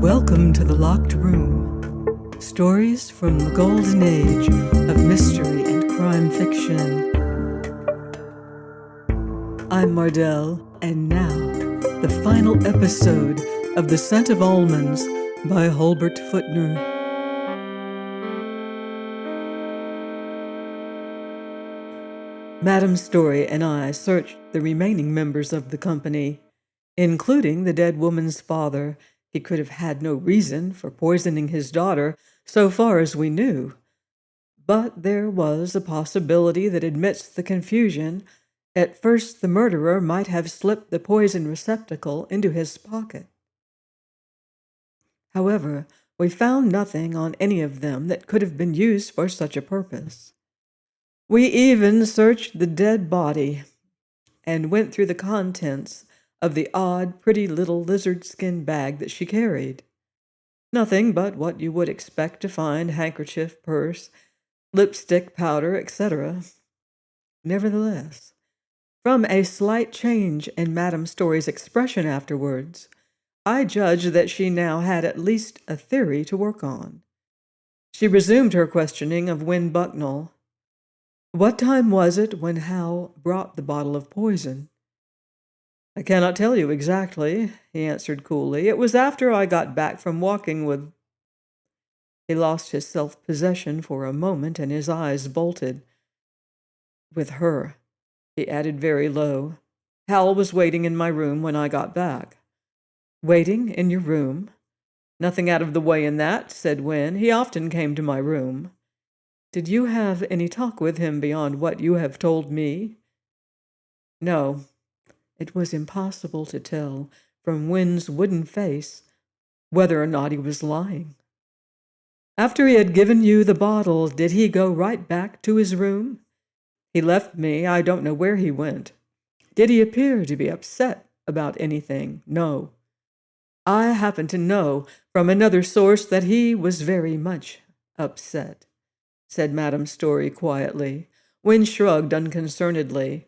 Welcome to the Locked Room. Stories from the golden age of mystery and crime fiction. I'm Mardell, and now, the final episode of The Scent of Almonds by Hulbert Footner. Madame Storey and I searched the remaining members of the company, including the dead woman's father. He could have had no reason for poisoning his daughter, so far as we knew. But there was a possibility that amidst the confusion, at first the murderer might have slipped the poison receptacle into his pocket. However, we found nothing on any of them that could have been used for such a purpose. We even searched the dead body and went through the contents of the odd, pretty little lizard skin bag that she carried. Nothing but what you would expect to find: handkerchief, purse, lipstick, powder, etc. Nevertheless, from a slight change in Madame Storey's expression afterwards, I judged that she now had at least a theory to work on. She resumed her questioning of Win Bucknell. What time was it when Hal brought the bottle of poison? I cannot tell you exactly, he answered coolly. It was after I got back from walking with... He lost his self-possession for a moment, and his eyes bolted. With her, he added very low. Hal was waiting in my room when I got back. Waiting in your room? Nothing out of the way in that, said Win. He often came to my room. Did you have any talk with him beyond what you have told me? No. It was impossible to tell from Win's wooden face whether or not he was lying. After he had given you the bottle, did he go right back to his room? He left me. I don't know where he went. Did he appear to be upset about anything? No. I happen to know from another source that he was very much upset, said Madame Storey quietly. Win shrugged unconcernedly.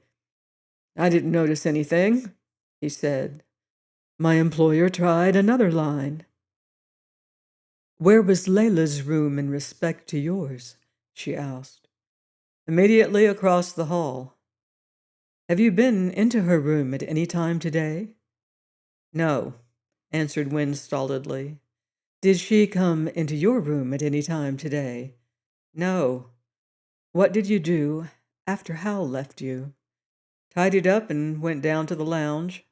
I didn't notice anything, he said. My employer tried another line. Where was Layla's room in respect to yours? She asked. Immediately across the hall. Have you been into her room at any time today? No, answered Win stolidly. Did she come into your room at any time today? No. What did you do after Hal left you? Tidied up and went down to the lounge.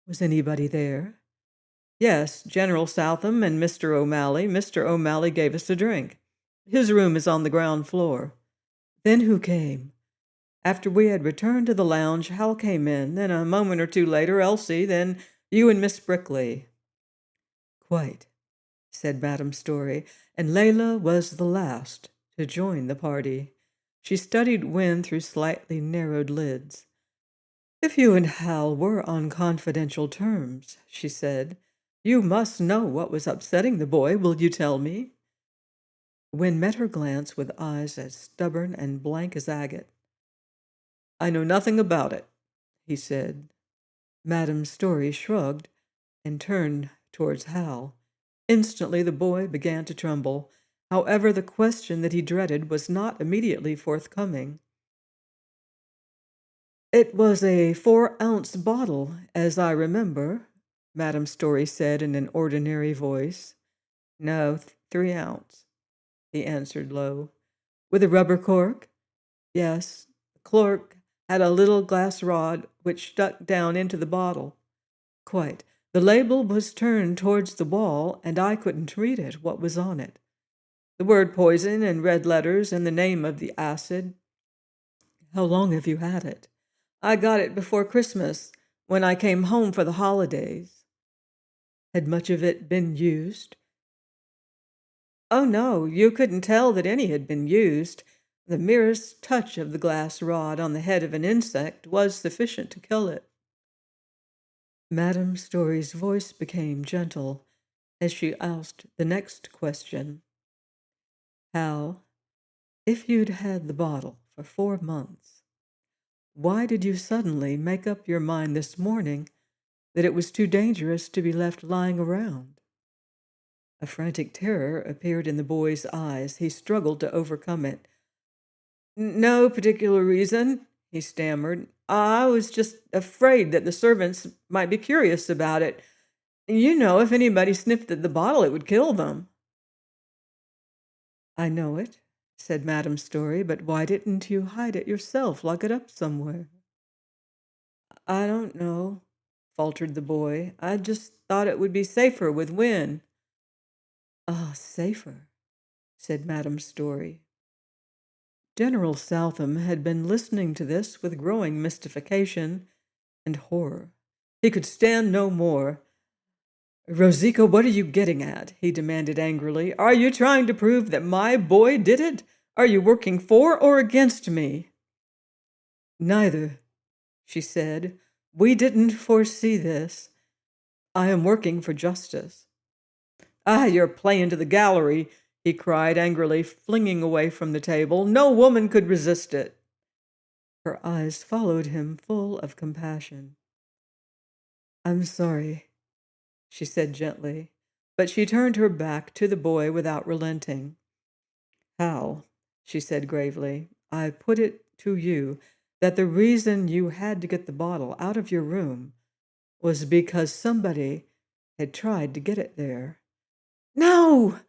Was anybody there? Yes, General Southam and Mr. O'Malley. Mr. O'Malley gave us a drink. His room is on the ground floor. Then who came? After we had returned to the lounge, Hal came in. Then a moment or two later, Elsie. Then you and Miss Brickley. Quite, said Madame Storey, and Layla was the last to join the party. She studied Win through slightly narrowed lids. If you and Hal were on confidential terms, she said, you must know what was upsetting the boy. Will you tell me? Win met her glance with eyes as stubborn and blank as agate. I know nothing about it, he said. Madame Storey shrugged and turned towards Hal. Instantly the boy began to tremble. However, the question that he dreaded was not immediately forthcoming. It was a 4-ounce bottle, as I remember, Madame Storey said in an ordinary voice. No, 3 ounce, he answered low. With a rubber cork? Yes. The cork had a little glass rod which stuck down into the bottle. Quite. The label was turned towards the wall, and I couldn't read it. What was on it? The word poison in red letters and the name of the acid. How long have you had it? I got it before Christmas, when I came home for the holidays. Had much of it been used? Oh, no, you couldn't tell that any had been used. The merest touch of the glass rod on the head of an insect was sufficient to kill it. Madame Storey's voice became gentle as she asked the next question. Hal, if you'd had the bottle for 4 months, why did you suddenly make up your mind this morning that it was too dangerous to be left lying around? A frantic terror appeared in the boy's eyes. He struggled to overcome it. No particular reason, he stammered. I was just afraid that the servants might be curious about it. You know, if anybody sniffed at the bottle, it would kill them. I know it, said Madame Storey, but why didn't you hide it yourself, lock it up somewhere? I don't know, faltered the boy. I just thought it would be safer with Win. Ah, safer, said Madame Storey. General Southam had been listening to this with growing mystification and horror. He could stand no more. Rosica, what are you getting at? He demanded angrily. Are you trying to prove that my boy did it? Are you working for or against me? Neither, she said. We didn't foresee this. I am working for justice. Ah, you're playing to the gallery, he cried angrily, flinging away from the table. No woman could resist it. Her eyes followed him, full of compassion. I'm sorry, she said gently, but she turned her back to the boy without relenting. Hal, she said gravely, I put it to you that the reason you had to get the bottle out of your room was because somebody had tried to get it there. No,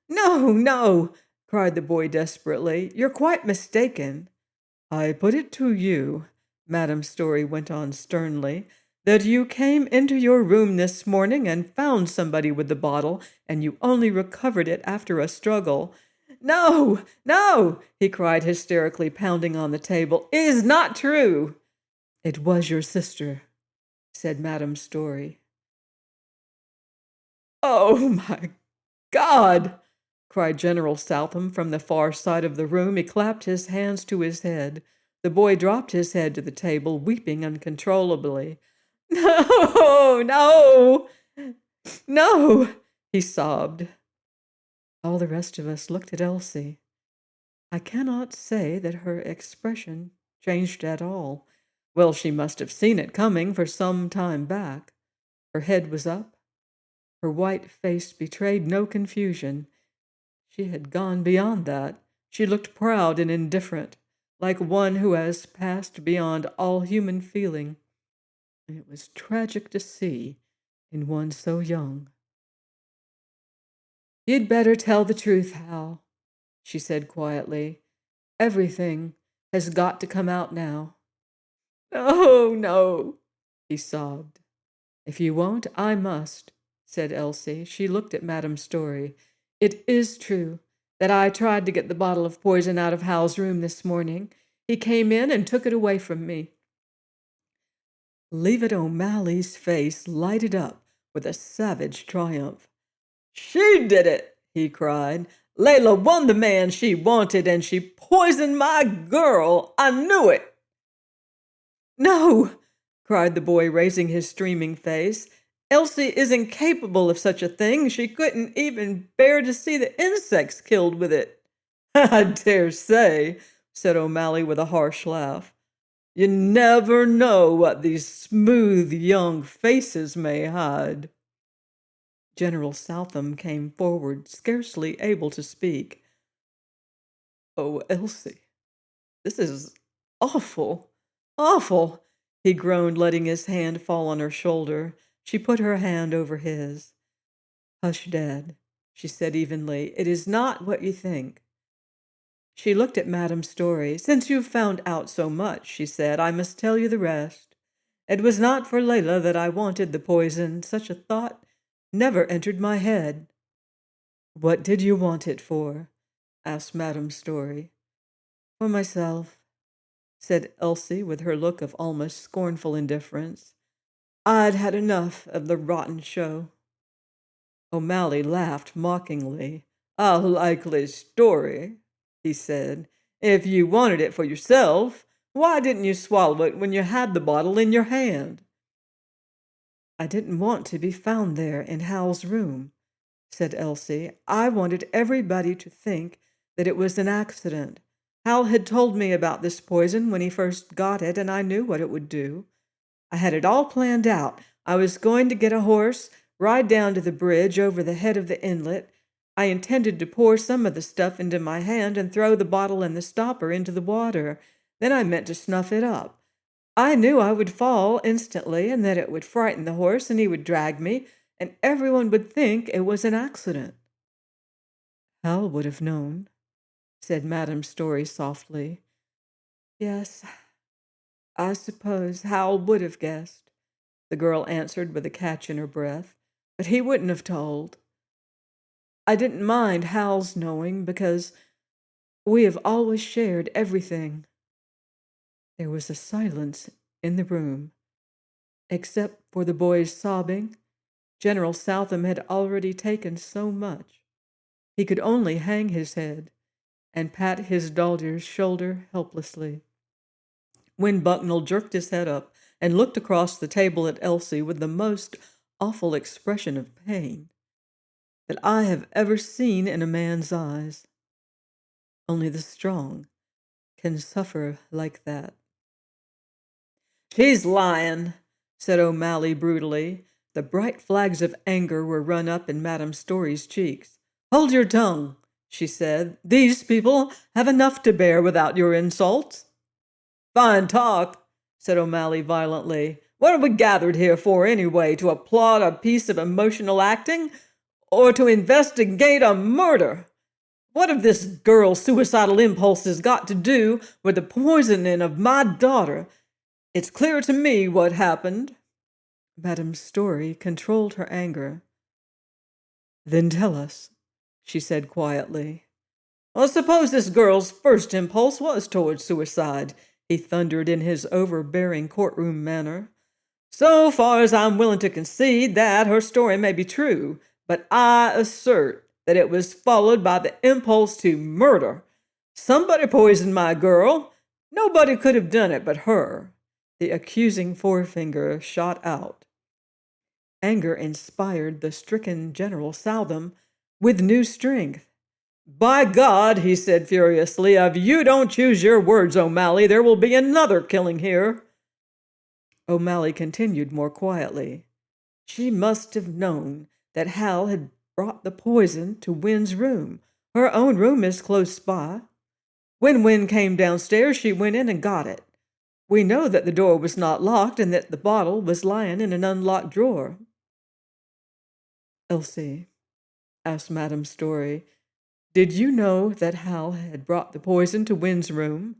no, no, cried the boy desperately. You're quite mistaken. I put it to you, Madame Storey went on sternly, that you came into your room this morning and found somebody with the bottle, and you only recovered it after a struggle. No, no, he cried hysterically, pounding on the table. It is not true. It was your sister, said Madame Storey. Oh, my God! Cried General Southam from the far side of the room. He clapped his hands to his head. The boy dropped his head to the table, weeping uncontrollably. No, no, no, he sobbed. All the rest of us looked at Elsie. I cannot say that her expression changed at all. Well, she must have seen it coming for some time back. Her head was up. Her white face betrayed no confusion. She had gone beyond that. She looked proud and indifferent, like one who has passed beyond all human feeling. And it was tragic to see in one so young. You'd better tell the truth, Hal, she said quietly. Everything has got to come out now. Oh, no, he sobbed. If you won't, I must, said Elsie. She looked at Madame Storey. It is true that I tried to get the bottle of poison out of Hal's room this morning. He came in and took it away from me. Leavitt O'Malley's face lighted up with a savage triumph. She did it, he cried. Layla won the man she wanted, and she poisoned my girl. I knew it. No, cried the boy, raising his streaming face. Elsie is incapable of such a thing. She couldn't even bear to see the insects killed with it. I dare say, said O'Malley with a harsh laugh. You never know what these smooth young faces may hide. General Southam came forward, scarcely able to speak. Oh, Elsie, this is awful, awful, he groaned, letting his hand fall on her shoulder. She put her hand over his. Hush, Dad, she said evenly. It is not what you think. She looked at Madame Storey. Since you've found out so much, she said, I must tell you the rest. It was not for Layla that I wanted the poison. Such a thought never entered my head. What did you want it for? Asked Madame Storey. For myself, said Elsie with her look of almost scornful indifference. I'd had enough of the rotten show. O'Malley laughed mockingly. A likely story, he said. If you wanted it for yourself, why didn't you swallow it when you had the bottle in your hand? I didn't want to be found there in Hal's room, said Elsie. I wanted everybody to think that it was an accident. Hal had told me about this poison when he first got it, and I knew what it would do. I had it all planned out. I was going to get a horse, ride down to the bridge over the head of the inlet. I intended to pour some of the stuff into my hand and throw the bottle and the stopper into the water. Then I meant to snuff it up. I knew I would fall instantly and that it would frighten the horse and he would drag me, and everyone would think it was an accident." "Hal would have known," said Madame Storey softly. "Yes, I suppose Hal would have guessed," the girl answered with a catch in her breath, "but he wouldn't have told. I didn't mind Hal's knowing because we have always shared everything." There was a silence in the room. Except for the boys sobbing, General Southam had already taken so much. He could only hang his head and pat his daughter's shoulder helplessly. When Bucknell jerked his head up and looked across the table at Elsie with the most awful expression of pain that I have ever seen in a man's eyes. Only the strong can suffer like that. "She's lying," said O'Malley brutally. The bright flags of anger were run up in Madame Storey's cheeks. "Hold your tongue," she said. "These people have enough to bear without your insults." "Fine talk," said O'Malley violently. "What are we gathered here for, anyway? To applaud a piece of emotional acting? Or to investigate a murder? What have this girl's suicidal impulses got to do with the poisoning of my daughter? It's clear to me what happened." Madame Storey controlled her anger. "Then tell us," she said quietly. "Well, suppose this girl's first impulse was towards suicide," he thundered in his overbearing courtroom manner. "So far as I'm willing to concede that her story may be true, but I assert that it was followed by the impulse to murder. Somebody poisoned my girl. Nobody could have done it but her." The accusing forefinger shot out. Anger inspired the stricken General Southam with new strength. "By God," he said furiously, "if you don't choose your words, O'Malley, there will be another killing here." O'Malley continued more quietly. "She must have known that Hal had brought the poison to Wynne's room. Her own room is close by. When Wynne came downstairs, she went in and got it. We know that the door was not locked and that the bottle was lying in an unlocked drawer." "Elsie," asked Madame Storey, "did you know that Hal had brought the poison to Wynne's room?"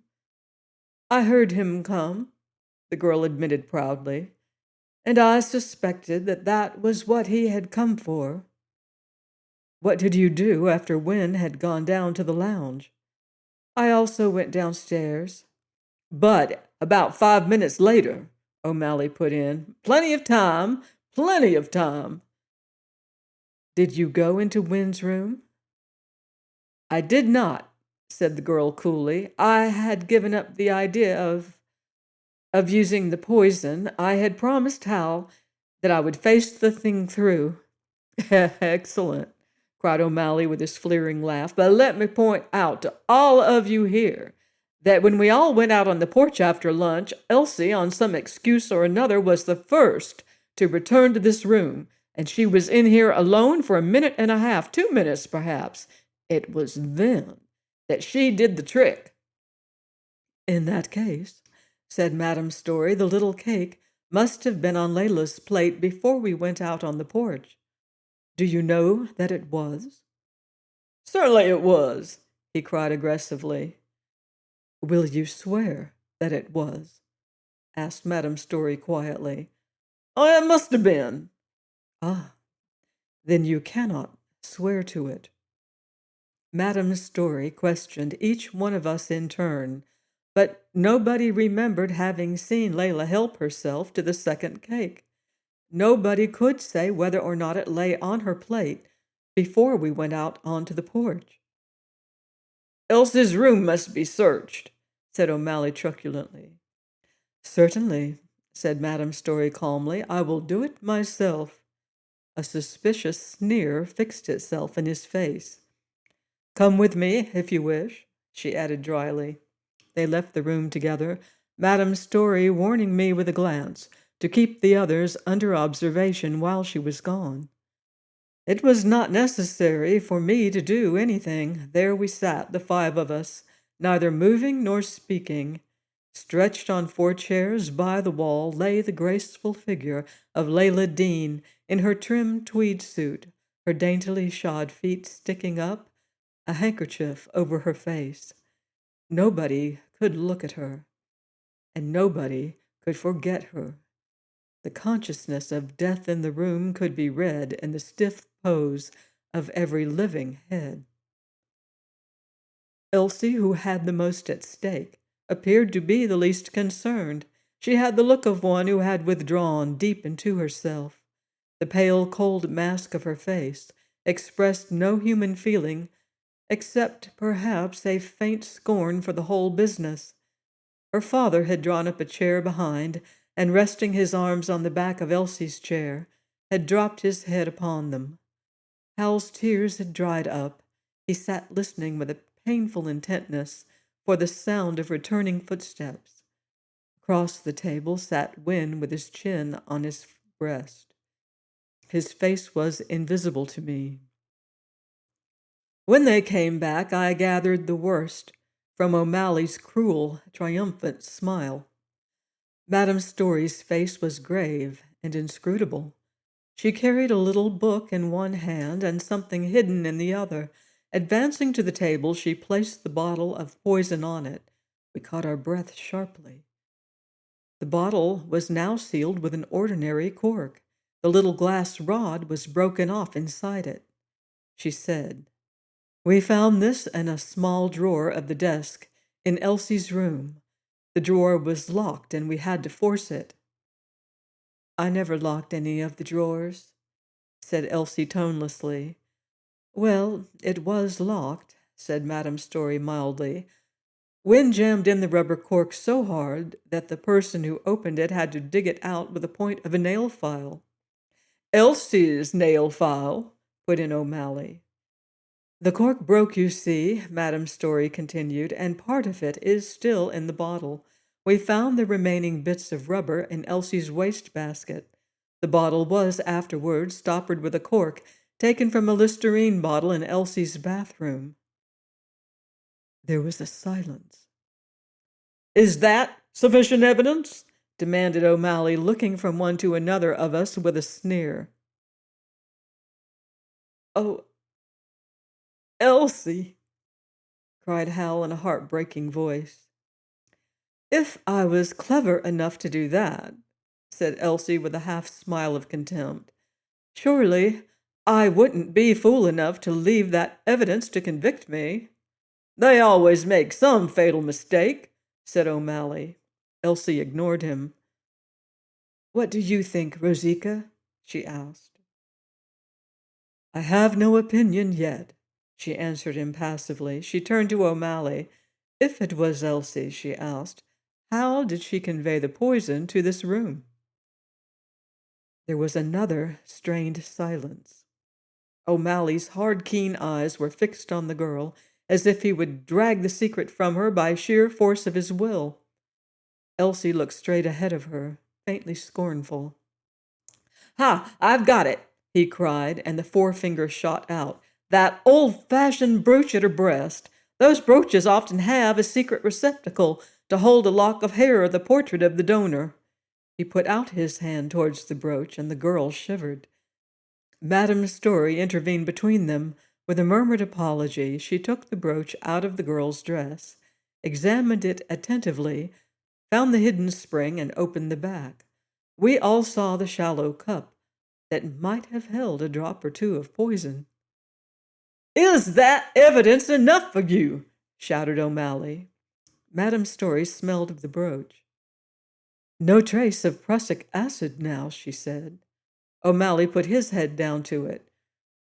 "I heard him come," the girl admitted proudly, "and I suspected that that was what he had come for." "What did you do after Wynne had gone down to the lounge?" "I also went downstairs." "But about 5 minutes later," O'Malley put in. "Plenty of time, plenty of time." "Did you go into Wynne's room?" "I did not," said the girl coolly. "I had given up the idea of using the poison. I had promised Hal that I would face the thing through." "Excellent," cried O'Malley with his fleering laugh. "But let me point out to all of you here that when we all went out on the porch after lunch, Elsie, on some excuse or another, was the first to return to this room, and she was in here alone for a minute and a half, 2 minutes perhaps. It was then that she did the trick." "In that case," said Madame Storey, "the little cake must have been on Layla's plate before we went out on the porch. Do you know that it was?" "Certainly it was," he cried aggressively. "Will you swear that it was?" asked Madame Storey quietly. "Oh, it must have been." "Ah, then you cannot swear to it." Madame Storey questioned each one of us in turn, but nobody remembered having seen Layla help herself to the second cake. Nobody could say whether or not it lay on her plate before we went out onto the porch. "Elsie's room must be searched," said O'Malley truculently. "Certainly," said Madame Storey calmly. "I will do it myself." A suspicious sneer fixed itself in his face. "Come with me, if you wish," she added dryly. They left the room together, Madame Storey warning me with a glance to keep the others under observation while she was gone. It was not necessary for me to do anything. There we sat, the five of us, neither moving nor speaking. Stretched on four chairs by the wall lay the graceful figure of Layla Dean in her trim tweed suit, her daintily shod feet sticking up, a handkerchief over her face. Nobody could look at her, and nobody could forget her. The consciousness of death in the room could be read in the stiff pose of every living head. Elsie, who had the most at stake, appeared to be the least concerned. She had the look of one who had withdrawn deep into herself. The pale, cold mask of her face expressed no human feeling, except perhaps a faint scorn for the whole business. Her father had drawn up a chair behind, and resting his arms on the back of Elsie's chair, had dropped his head upon them. Hal's tears had dried up. He sat listening with a painful intentness for the sound of returning footsteps. Across the table sat Wynne with his chin on his breast. His face was invisible to me. When they came back, I gathered the worst from O'Malley's cruel, triumphant smile. Madame Storey's face was grave and inscrutable. She carried a little book in one hand and something hidden in the other. Advancing to the table, she placed the bottle of poison on it. We caught our breath sharply. The bottle was now sealed with an ordinary cork. The little glass rod was broken off inside it. She said, "We found this in a small drawer of the desk in Elsie's room. The drawer was locked, and we had to force it." "I never locked any of the drawers," said Elsie tonelessly. "Well, it was locked," said Madame Storey mildly. "Wynne jammed in the rubber cork so hard that the person who opened it had to dig it out with the point of a nail file." "Elsie's nail file," put in O'Malley. "The cork broke, you see," Madame Storey continued, "and part of it is still in the bottle. We found the remaining bits of rubber in Elsie's wastebasket. The bottle was afterwards stoppered with a cork taken from a Listerine bottle in Elsie's bathroom." There was a silence. "Is that sufficient evidence?" demanded O'Malley, looking from one to another of us with a sneer. "Oh, Elsie!" cried Hal in a heartbreaking voice. "If I was clever enough to do that," said Elsie with a half-smile of contempt, "surely I wouldn't be fool enough to leave that evidence to convict me." "They always make some fatal mistake," said O'Malley. Elsie ignored him. "What do you think, Rosika?" she asked. "I have no opinion yet," she answered impassively. She turned to O'Malley. "If it was Elsie," she asked, "how did she convey the poison to this room?" There was another strained silence. O'Malley's hard, keen eyes were fixed on the girl, as if he would drag the secret from her by sheer force of his will. Elsie looked straight ahead of her, faintly scornful. "Ha! I've got it!" he cried, and the forefinger shot out. "That old-fashioned brooch at her breast. Those brooches often have a secret receptacle to hold a lock of hair or the portrait of the donor." He put out his hand towards the brooch, and the girl shivered. Madame Storey intervened between them. With a murmured apology, she took the brooch out of the girl's dress, examined it attentively, found the hidden spring, and opened the back. We all saw the shallow cup that might have held a drop or two of poison. "Is that evidence enough for you?" shouted O'Malley. Madame Storey smelled of the brooch. "No trace of prussic acid now," she said. O'Malley put his head down to it.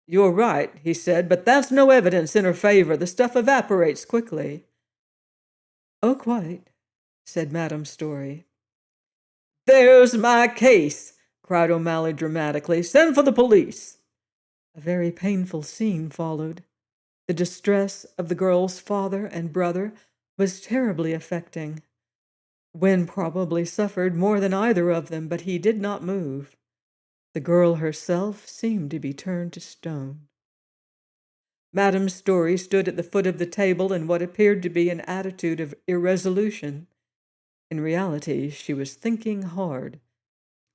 "You're right," he said, "but that's no evidence in her favor. The stuff evaporates quickly." "Oh, quite," said Madame Storey. "There's my case," cried O'Malley dramatically. "Send for the police." A very painful scene followed. The distress of the girl's father and brother was terribly affecting. Wen probably suffered more than either of them, but he did not move. The girl herself seemed to be turned to stone. Madame Storey stood at the foot of the table in what appeared to be an attitude of irresolution. In reality, she was thinking hard.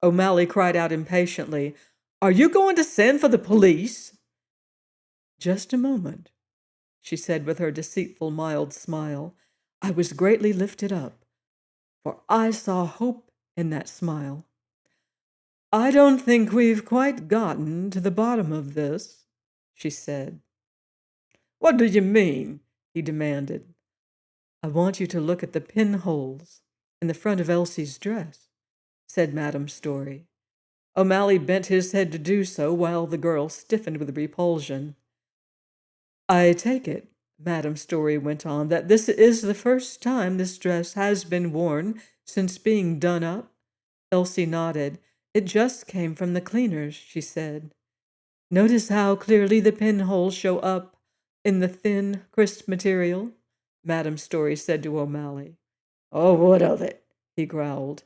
O'Malley cried out impatiently, "Are you going to send for the police?" "Just a moment," she said with her deceitful, mild smile. I was greatly lifted up, for I saw hope in that smile. "I don't think we've quite gotten to the bottom of this," she said. "What do you mean?" he demanded. "I want you to look at the pinholes in the front of Elsie's dress," said Madame Storey. O'Malley bent his head to do so, while the girl stiffened with repulsion. "I take it," Madame Storey went on, "that this is the first time this dress has been worn since being done up?" Elsie nodded. "It just came from the cleaners," she said. "Notice how clearly the pinholes show up in the thin, crisp material?" Madame Storey said to O'Malley. "Oh, what of it?" he growled.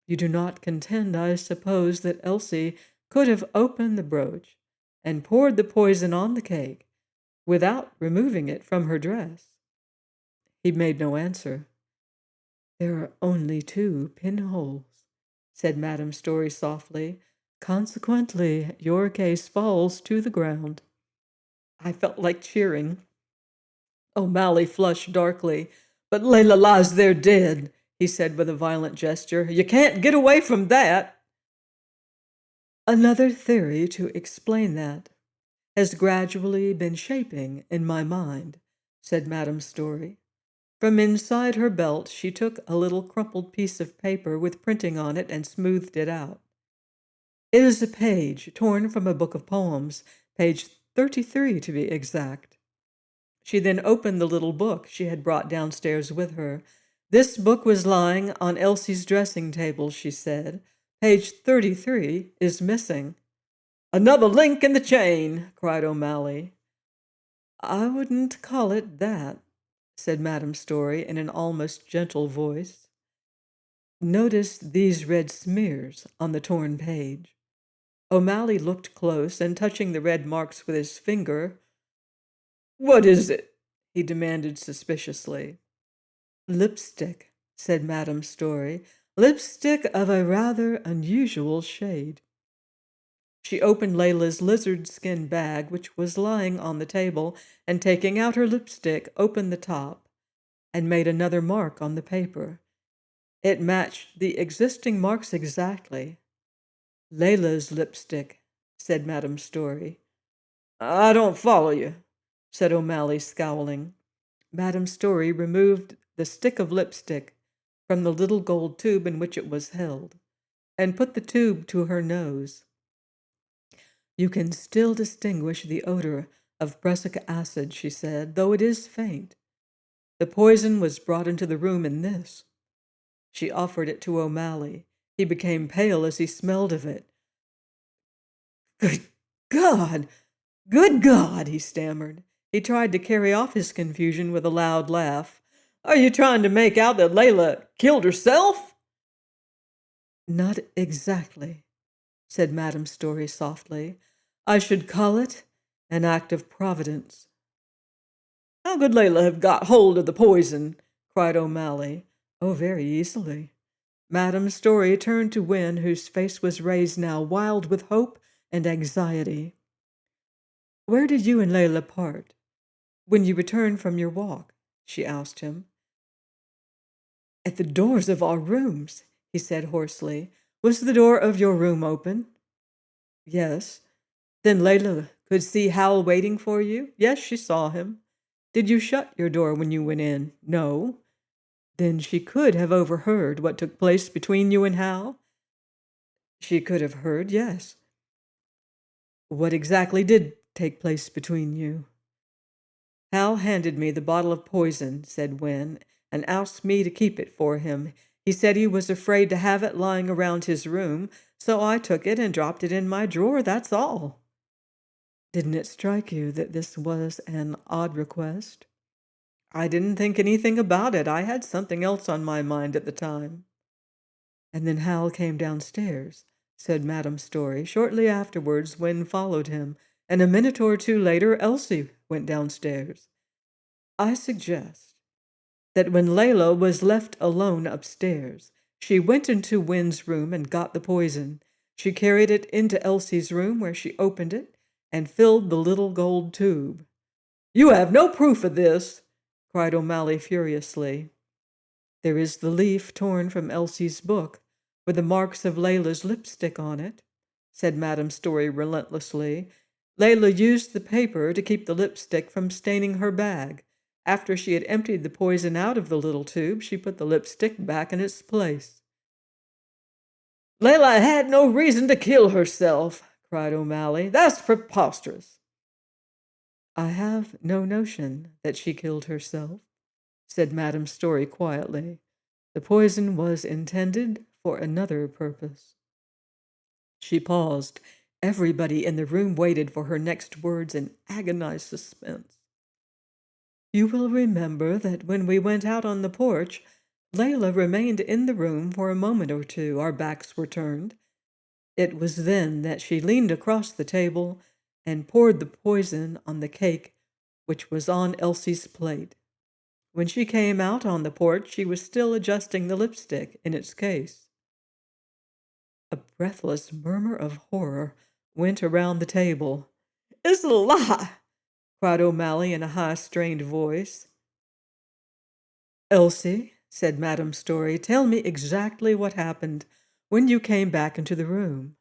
"You do not contend, I suppose, that Elsie could have opened the brooch and poured the poison on the cake without removing it from her dress?" He made no answer. "There are only 2 pinholes," said Madame Storey softly. "Consequently, your case falls to the ground." I felt like cheering. O'Malley flushed darkly. "But Layla lies there dead," he said with a violent gesture. "You can't get away from that." "Another theory to explain that has gradually been shaping in my mind," said Madame Storey. From inside her belt, she took a little crumpled piece of paper with printing on it and smoothed it out. "It is a page torn from a book of poems, page 33 to be exact." She then opened the little book she had brought downstairs with her. "This book was lying on Elsie's dressing table," she said. "Page 33 is missing." "Another link in the chain!" cried O'Malley. "I wouldn't call it that," said Madame Storey in an almost gentle voice. "Notice these red smears on the torn page." O'Malley looked close, and touching the red marks with his finger, "What is it?" he demanded suspiciously. "Lipstick," said Madame Storey. "Lipstick of a rather unusual shade." She opened Layla's lizard skin bag, which was lying on the table, and taking out her lipstick, opened the top and made another mark on the paper. It matched the existing marks exactly. "Layla's lipstick," said Madame Storey. "I don't follow you," said O'Malley, scowling. Madame Storey removed the stick of lipstick from the little gold tube in which it was held, and put the tube to her nose. "You can still distinguish the odor of prussic acid," she said, "though it is faint. The poison was brought into the room in this." She offered it to O'Malley. He became pale as he smelled of it. "Good God! Good God!" he stammered. He tried to carry off his confusion with a loud laugh. "Are you trying to make out that Layla killed herself?" "Not exactly," said Madame Storey softly. "I should call it an act of Providence." "How could Layla have got hold of the poison?" cried O'Malley. "Oh, very easily." Madame Storey turned to Wen, whose face was raised now, wild with hope and anxiety. "Where did you and Layla part when you returned from your walk?" she asked him. "At the doors of our rooms," he said hoarsely. "Was the door of your room open?" "Yes." "Then Layla could see Hal waiting for you?" "Yes, she saw him." "Did you shut your door when you went in?" "No." "Then she could have overheard what took place between you and Hal?" "She could have heard, yes." "What exactly did take place between you?" "Hal handed me the bottle of poison," said Wen, "and asked me to keep it for him. He said he was afraid to have it lying around his room, so I took it and dropped it in my drawer, that's all." "Didn't it strike you that this was an odd request?" I didn't think anything about it. I had something else on my mind at the time." "And then Hal came downstairs," said Madame Storey. "Shortly afterwards, Wynne followed him, and a minute or two later Elsie went downstairs. I suggest that when Layla was left alone upstairs, she went into Wynne's room and got the poison. She carried it into Elsie's room, where she opened it and filled the little gold tube." "You have no proof of this!" cried O'Malley furiously. "There is the leaf torn from Elsie's book, with the marks of Layla's lipstick on it," said Madame Storey relentlessly. "Layla used the paper to keep the lipstick from staining her bag. After she had emptied the poison out of the little tube, she put the lipstick back in its place." "Layla had no reason to kill herself," cried O'Malley. "That's preposterous." "I have no notion that she killed herself," said Madame Storey quietly. "The poison was intended for another purpose." She paused. Everybody in the room waited for her next words in agonized suspense. "You will remember that when we went out on the porch, Layla remained in the room for a moment or two. Our backs were turned. It was then that she leaned across the table and poured the poison on the cake which was on Elsie's plate. When she came out on the porch, she was still adjusting the lipstick in its case." A breathless murmur of horror went around the table. "It's a lie!" cried O'Malley in a high, strained voice. "Elsie," said Madame Storey, "tell me exactly what happened when you came back into the room."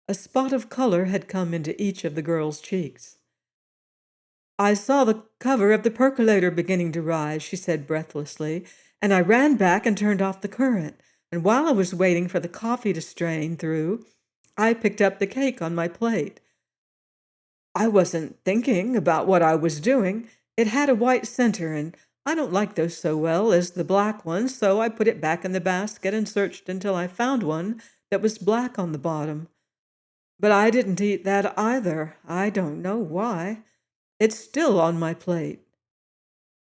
A spot of color had come into each of the girl's cheeks. "I saw the cover of the percolator beginning to rise," she said breathlessly, "and I ran back and turned off the current. And while I was waiting for the coffee to strain through, I picked up the cake on my plate. I wasn't thinking about what I was doing. It had a white center, and I don't like those so well as the black ones, so I put it back in the basket and searched until I found one that was black on the bottom. But I didn't eat that either. I don't know why. It's still on my plate."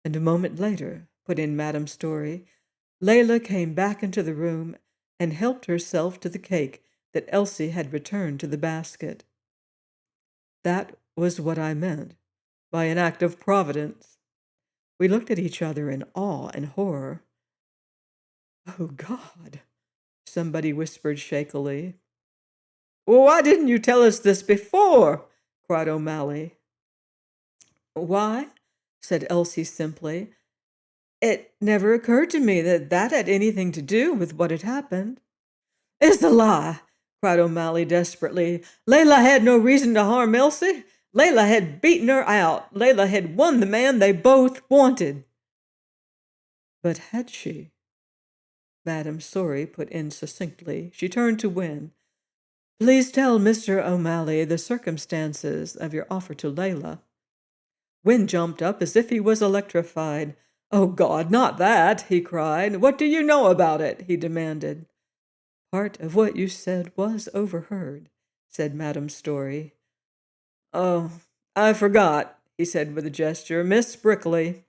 And a moment later, put in Madame Storey, Layla came back into the room and helped herself to the cake that Elsie had returned to the basket. That was what I meant by an act of Providence. We looked at each other in awe and horror. "Oh, God," somebody whispered shakily. "Well, why didn't you tell us this before?" cried O'Malley. "Why?" said Elsie simply. "It never occurred to me that that had anything to do with what had happened." "It's a lie!" cried O'Malley desperately. "Layla had no reason to harm Elsie. Layla had beaten her out. Layla had won the man they both wanted." "But had she?" Madame Storey put in succinctly. She turned to Wynne. "Please tell Mr. O'Malley the circumstances of your offer to Layla." Wynne jumped up as if he was electrified. "Oh, God, not that!" he cried. "What do you know about it?" he demanded. "Part of what you said was overheard," said Madame Storey. "Oh, I forgot," he said with a gesture. "Miss Brickley."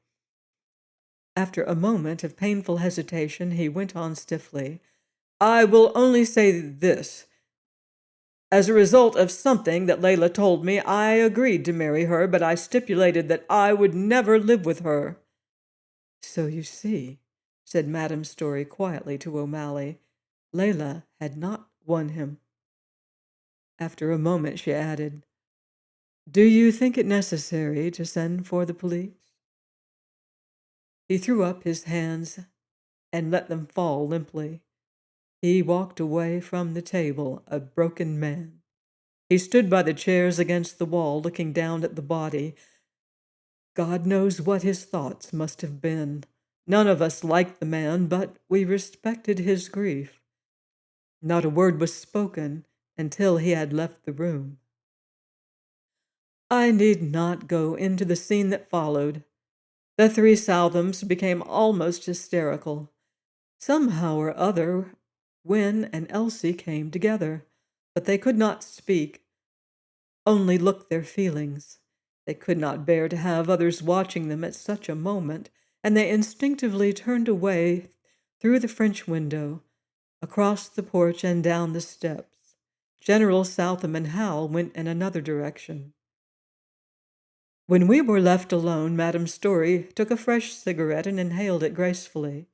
After a moment of painful hesitation, he went on stiffly. "I will only say this. As a result of something that Layla told me, I agreed to marry her, but I stipulated that I would never live with her." "So you see," said Madame Storey quietly to O'Malley, "Layla had not won him." After a moment she added, "Do you think it necessary to send for the police?" He threw up his hands and let them fall limply. He walked away from the table a broken man. He stood by the chairs against the wall, looking down at the body. God knows what his thoughts must have been. None of us liked the man, but we respected his grief. Not a word was spoken until he had left the room. I need not go into the scene that followed. The three Southams became almost hysterical. Somehow or other, Wynne and Elsie came together, but they could not speak, only look their feelings. They could not bear to have others watching them at such a moment, and they instinctively turned away through the French window, across the porch and down the steps. General Southam and Hal went in another direction. When we were left alone, Madame Storey took a fresh cigarette and inhaled it gracefully.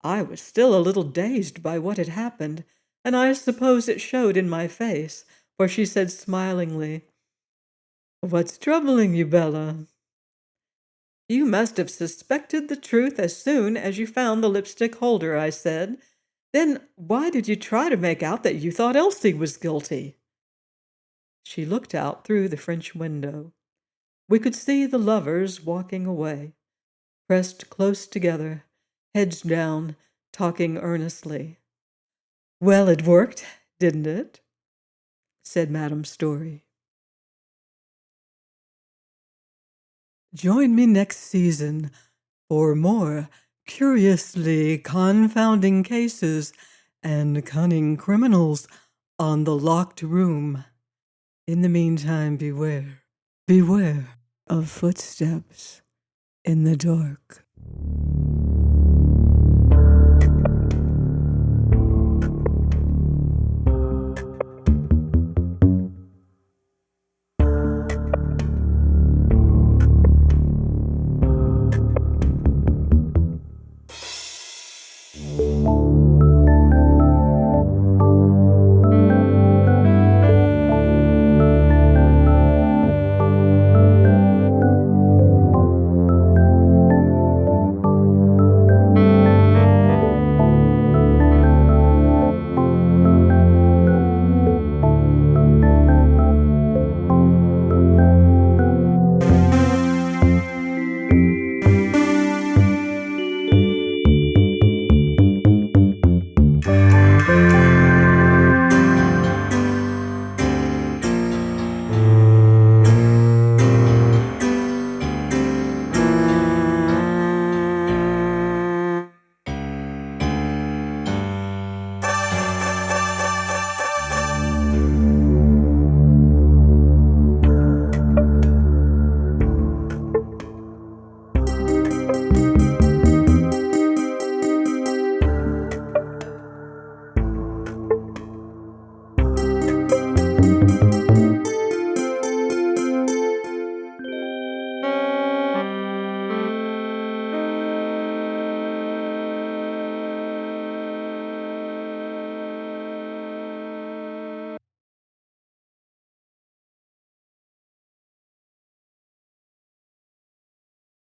I was still a little dazed by what had happened, and I suppose it showed in my face, for she said smilingly, "What's troubling you, Bella?" "You must have suspected the truth as soon as you found the lipstick holder," I said. "Then why did you try to make out that you thought Elsie was guilty?" She looked out through the French window. We could see the lovers walking away, pressed close together, heads down, talking earnestly. "Well, it worked, didn't it?" said Madame Storey. Join me next season for more curiously confounding cases and cunning criminals on The Locked Room. In the meantime, beware. Beware of footsteps in the dark.